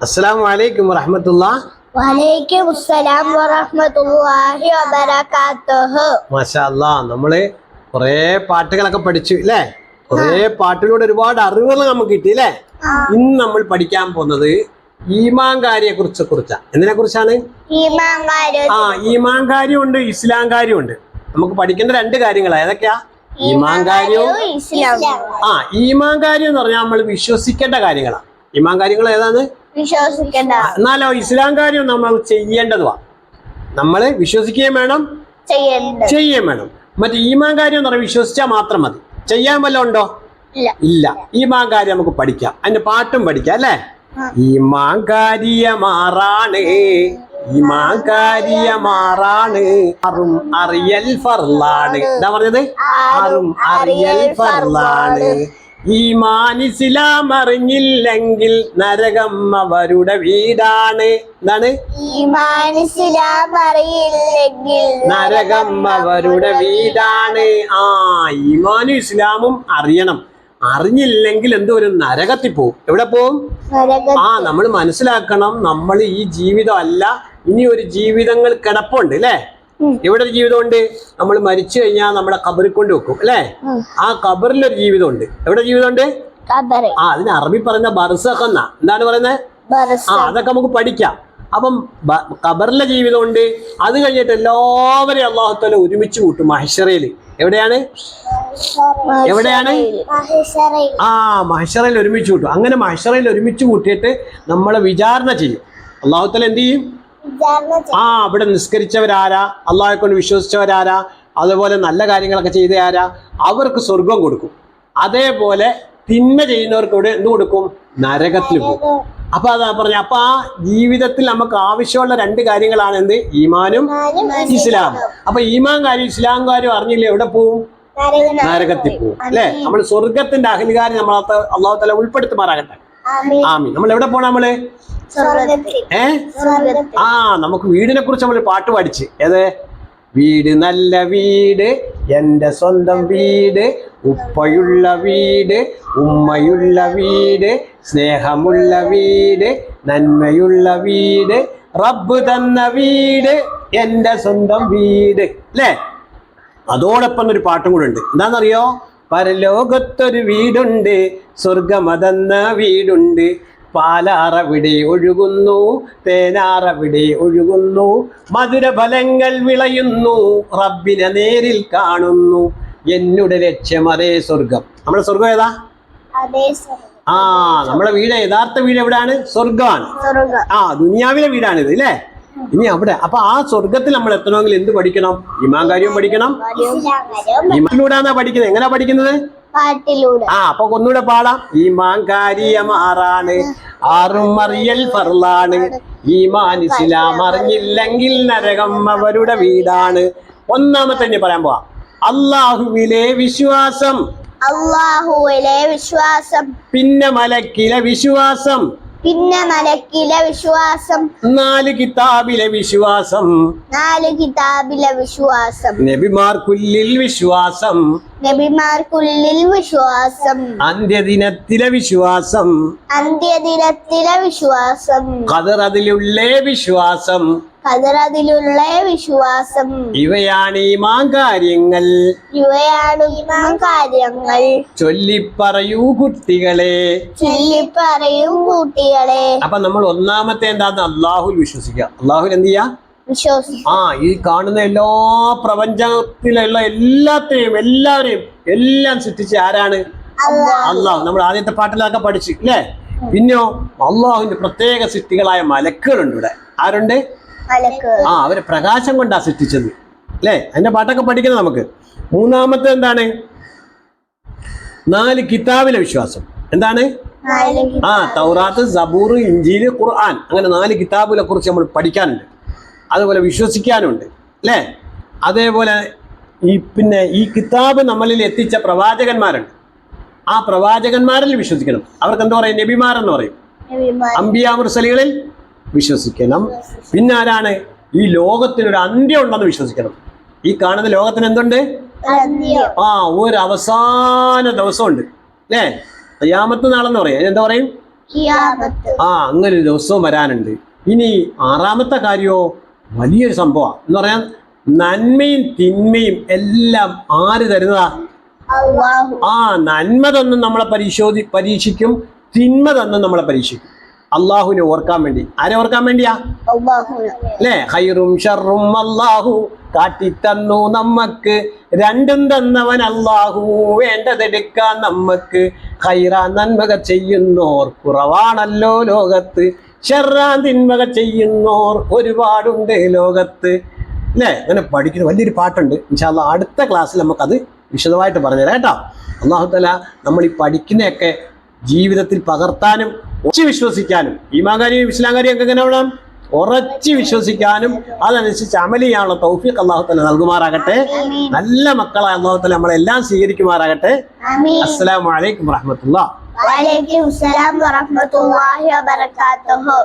അസ്സലാമു അലൈക്കും വറഹ്മത്തുള്ളാഹി. വലൈക്കും അസ്സലാം വറഹ്മത്തുള്ളാഹി വബറകാതുഹു. മാഷാ അല്ലാഹ്, നമ്മള് കുറേ പാട്ടുകളൊക്കെ പഠിച്ചു അല്ലേ? കുറേ പാട്ടിലൂടെ ഒരുപാട് അറിവുകൾ നമുക്ക് കിട്ടി അല്ലേ? ഇന്ന് നമ്മൾ പഠിക്കാൻ പോകുന്നത് ഈമാൻ കാര്യത്തെക്കുറിച്ചാണ്. എന്തിനെ കുറിച്ചാണ്? ഈമാൻ കാര്യമുണ്ട്, ഇസ്ലാം കാര്യമുണ്ട്. നമുക്ക് പഠിക്കേണ്ട രണ്ട് കാര്യങ്ങളാണ്. ഏതൊക്കെയാ? ഈമാൻ കാര്യവും ഈമാൻ കാര്യം എന്ന് പറഞ്ഞാൽ നമ്മൾ വിശ്വസിക്കേണ്ട കാര്യങ്ങളാണ്. ഈമാൻ കാര്യങ്ങൾ ഏതാണ്? വിശ്വസിക്കേണ്ട. എന്നാലോ ഇസ്ലാം കാര്യം നമ്മൾ ചെയ്യേണ്ടതുമാണ്. നമ്മൾ വിശ്വസിക്കുകയും വേണം, ചെയ്യുകയും വേണം. മറ്റേ ഈമാൻ കാര്യം എന്ന് പറഞ്ഞാൽ വിശ്വസിച്ചാൽ മാത്രം മതി. ചെയ്യാൻ വല്ലതും ഉണ്ടോ? ഇല്ല. ഈമാൻ കാര്യം നമുക്ക് പഠിക്കാം, അതിന്റെ പാട്ടും പഠിക്കാം അല്ലേ? ഈമാൻ കാര്യമാറാണ്, ഈമാൻ കാര്യമാറാണ്, അറും അറിയൽ ഫർളാണ്. എന്താ പറഞ്ഞത്? അറും അറിയൽ ഫർളാണ്. ഈമാൻ ഇസ്ലാം അറിഞ്ഞില്ലെങ്കിൽ നരകം അവരുടെ വീടാണ്. എന്താണ്? ഈമാൻ ഇസ്ലാം അറിയില്ലെങ്കിൽ നരകം അവരുടെ വീടാണ്. ഈമാനും ഇസ്ലാമും അറിയണം. അറിഞ്ഞില്ലെങ്കിൽ എന്തോ ഒരു നരകത്തിൽ പോവും. എവിടെ പോവും? നമ്മൾ മനസ്സിലാക്കണം, നമ്മൾ ഈ ജീവിതം അല്ല, ഇനി ഒരു ജീവിതങ്ങൾ കിടപ്പുണ്ട് അല്ലേ? ഇവിടെ ഒരു ജീവിതമുണ്ട്. നമ്മൾ മരിച്ചു കഴിഞ്ഞാൽ നമ്മുടെ ഖബറിൽ കൊണ്ട് വെക്കും അല്ലേ? ആ ഖബറിലൊരു ജീവിതമുണ്ട്. എവിടെ ജീവിതമുണ്ട്? അതിന് അറബി പറയുന്ന ബർസഖ് എന്നാ. എന്താണ് പറയുന്നത്? അതൊക്കെ നമുക്ക് പഠിക്കാം. അപ്പം ഖബറിലെ ജീവിതമുണ്ട്. അത് കഴിഞ്ഞിട്ട് എല്ലാവരെയും അല്ലാഹു തആല ഒരുമിച്ച് കൂട്ടും മഹ്ശറയിൽ. എവിടെയാണ്? മഹ്ശറയിൽ ഒരുമിച്ച് കൂട്ടും. അങ്ങനെ മഹ്ശറയിൽ ഒരുമിച്ച് കൂട്ടിയിട്ട് നമ്മളെ വിചാരണ ചെയ്യും. അല്ലാഹു തആല എന്ത് ചെയ്യും? ഇവിടെ നിസ്കരിച്ചവരാരാ, അള്ളാഹെ കൊണ്ട് വിശ്വസിച്ചവരാരാ, അതുപോലെ നല്ല കാര്യങ്ങളൊക്കെ ചെയ്ത ആരാ, അവർക്ക് സ്വർഗം കൊടുക്കും. അതേപോലെ തിന്മ ചെയ്യുന്നവർക്ക് ഇവിടെ എന്ത് കൊടുക്കും? നരകത്തിൽ പോകും. അപ്പൊ അതാ പറഞ്ഞ, അപ്പൊ ആ ജീവിതത്തിൽ നമുക്ക് ആവശ്യമുള്ള രണ്ട് കാര്യങ്ങളാണ് എന്ത്? ഈമാനും ഇസ്ലാമും. അപ്പൊ ഈമാൻ കാര്യം ഇസ്ലാം കാര്യം അറിഞ്ഞില്ലേ എവിടെ പോവും? നരകത്തിൽ പോവും അല്ലെ? നമ്മൾ സ്വർഗത്തിന്റെ അഹ്ലുകാരെ നമ്മളെ അല്ലാഹു തആല ഉൾപ്പെടുത്തുമാറാകട്ടെ. ആമീൻ. നമ്മൾ എവിടെ പോണം? നമ്മള് നമുക്ക് വീടിനെ കുറിച്ച് നമ്മൾ പാട്ട് പഠിച്ച്. ഏത്? വീട് നല്ല വീട്, എൻ്റെ സ്വന്തം വീട്, ഉപ്പയുള്ള വീട്, ഉമ്മയുള്ള വീട്, സ്നേഹമുള്ള വീട്, നന്മയുള്ള വീട്, റബ്ബ് തന്ന വീട്, എൻ്റെ സ്വന്തം വീട് അല്ലേ? അതോടൊപ്പം ഒരു പാട്ടും കൂടെ ഉണ്ട്. എന്താണെന്നറിയോ? പരലോകത്തൊരു വീടുണ്ട്, സ്വർഗമതെന്ന വീടുണ്ട്, പാലാറവിടെ ഒഴുകുന്നു, തേനാറവിടെ ഒഴുകുന്നു, മധുരഫലങ്ങൾ വിളയുന്നു, റബ്ബിനെ നേരിൽ കാണുന്നു, എന്നുടെ ലക്ഷ്യം അതേ സ്വർഗം. നമ്മുടെ സ്വർഗം ഏതാ? നമ്മുടെ വീട്, യഥാർത്ഥ വീട് എവിടെയാണ്? സ്വർഗമാണ്. ദുനിയാവിലെ വീടാണിത് അല്ലേ? ഇനി അവിടെ അപ്പൊ ആ സ്വർഗത്തിൽ നമ്മൾ എത്തണമെങ്കിൽ എന്ത് പഠിക്കണം? ഈമാൻ കാര്യവും പഠിക്കണം. ഈമാനിലൂടെയാണോ പഠിക്കുന്നത്? എങ്ങനെയാ പഠിക്കുന്നത്? അപ്പൊ ഒന്നുകൂടെ പാടാം. ഈമാൻ കാര്യമാറാണ്, ആറും അറിയൽ ഫർളാണ്, ഈമാൻ ഇസ്ലാം അറിഞ്ഞില്ലെങ്കിൽ നരകം അവരുടെ വീടാണ്. ഒന്നാമത്തെ തന്നെ പറയാൻ പോവാം. അല്ലാഹുവിലെ വിശ്വാസം, പിന്നെ മലക്കിലെ വിശ്വാസം, നാല് കിതാബിലെ വിശ്വാസം, നബിമാർക്കുള്ളിൽ വിശ്വാസം, അന്ത്യദിനത്തിലെ വിശ്വാസം, ഖദർ അതിലുള്ള വിശ്വാസം, ഇവയാണ് ഈമാൻ കാര്യങ്ങൾ. ചൊല്ലിപ്പറയൂ കുട്ടികളെ. അപ്പൊ നമ്മൾ ഒന്നാമത്തെ എന്താന്ന്? അള്ളാഹുൽ വിശ്വസിക്കുക. അള്ളാഹുൽ എന്ത് ചെയ്യാ? ഈ കാണുന്ന എല്ലാ പ്രപഞ്ചത്തിലുള്ള എല്ലാത്തിനെയും എല്ലാവരെയും എല്ലാം സൃഷ്ടിച്ച ആരാണ്? അള്ളാഹു. നമ്മൾ ആദ്യത്തെ പാട്ടിലൊക്കെ പഠിച്ചു അല്ലേ? പിന്നെയോ അള്ളാഹുവിന്റെ പ്രത്യേക സൃഷ്ടികളായ മലക്കുകളുണ്ട് ഇവിടെ. ആരുണ്ട്? അവര് പ്രകാശം കൊണ്ടാ സൃഷ്ടിച്ചത് അല്ലേ? അതിന്റെ പാട്ടൊക്കെ പഠിക്കുന്നത് നമുക്ക്. മൂന്നാമത്തെ എന്താണ്? നാല് കിതാബിലെ വിശ്വാസം. എന്താണ്? തൗറാത്ത്, സബൂർ, ഇഞ്ചീൽ, ഖുർആൻ, അങ്ങനെ നാല് കിതാബുകളെ കുറിച്ച് നമ്മൾ പഠിക്കാനുണ്ട്. അതുപോലെ വിശ്വസിക്കാനുണ്ട് അല്ലേ? അതേപോലെ പിന്നെ ഈ കിതാബ് നമ്മളിൽ എത്തിച്ച പ്രവാചകന്മാരുണ്ട്. ആ പ്രവാചകന്മാരിൽ വിശ്വസിക്കണം. അവർക്ക് എന്താ പറയും? നബിമാരെന്ന് പറയും. അംബിയാ മുർസലുകളിൽ വിശ്വസിക്കണം. പിന്നെ ആരാണ്? ഈ ലോകത്തിനൊരു അന്ത്യം ഉണ്ടെന്ന് വിശ്വസിക്കണം. ഈ കാണുന്ന ലോകത്തിന് എന്തുണ്ട്? ഒരു അവസാന ദിവസമുണ്ട് അല്ലേ? ഖിയാമത്ത് നാളെന്ന് പറയും. എന്താ പറയും? ഖിയാമത്ത്. അങ്ങനെ ഒരു ദിവസവും വരാനുണ്ട്. ഇനി ആറാമത്തെ കാര്യമോ വലിയൊരു സംഭവമാണ് എന്ന് പറയാൻ, നന്മയും തിന്മയും എല്ലാം ആര് തരുന്നതാ? അല്ലാഹു. നന്മ തന്നും നമ്മളെ പരീക്ഷിക്കും, തിന്മ തന്നും നമ്മളെ പരീക്ഷിക്കും. അള്ളാഹുവിനെ ഓർക്കാൻ വേണ്ടി. ആരെ ഓർക്കാൻ വേണ്ടിയാ? അല്ലാഹുവിനെ. അല്ലേ? ഖൈറും ഷർറും അല്ലാഹു കാട്ടിത്തന്നു നമ്മക്ക്, രണ്ടും തന്നവൻ അല്ലാഹു വേണ്ടതെടുക്കാൻ നമ്മക്ക്. ഖൈറാ നന്മക ചെയ്യുന്നോർ കുറവാണല്ലോ ലോകത്ത്, ഷർറാ തിന്മക ചെയ്യുന്നോർ ഒരുപാടുണ്ട് ലോകത്ത്. അല്ലേ? അങ്ങനെ പഠിക്കുന്ന വലിയൊരു പാട്ടുണ്ട്. ഇൻഷാ അല്ലാഹ് അടുത്ത ക്ലാസ്സിൽ നമുക്കത് വിശദമായിട്ട് പറഞ്ഞുതരാം കേട്ടോ. അല്ലാഹു തആല നമ്മൾ ഈ പഠിക്കുന്നതൊക്കെ ജീവിതത്തിൽ പകർത്താനും ഉറച്ചു വിശ്വസിക്കാനും, ഈമാൻ കാര്യം ഇസ്ലാം കാര്യം ഒക്കെ എങ്ങനെ വേണം? ഉറച്ചു വിശ്വസിക്കാനും അതനുസരിച്ച് അമൽ ചെയ്യാനുള്ള തൗഫീഖ് അല്ലാഹു തആല നൽകുമാറാകട്ടെ. നല്ല മക്കളായ അല്ലാഹു തആല നമ്മളെല്ലാം സ്വീകരിക്കുമാറാകട്ടെ. അസ്സലാമു അലൈക്കും വറഹ്മത്തുള്ളാഹി. വഅലൈക്കും അസ്സലാം വറഹ്മത്തുള്ളാഹി വബറകാതുഹു.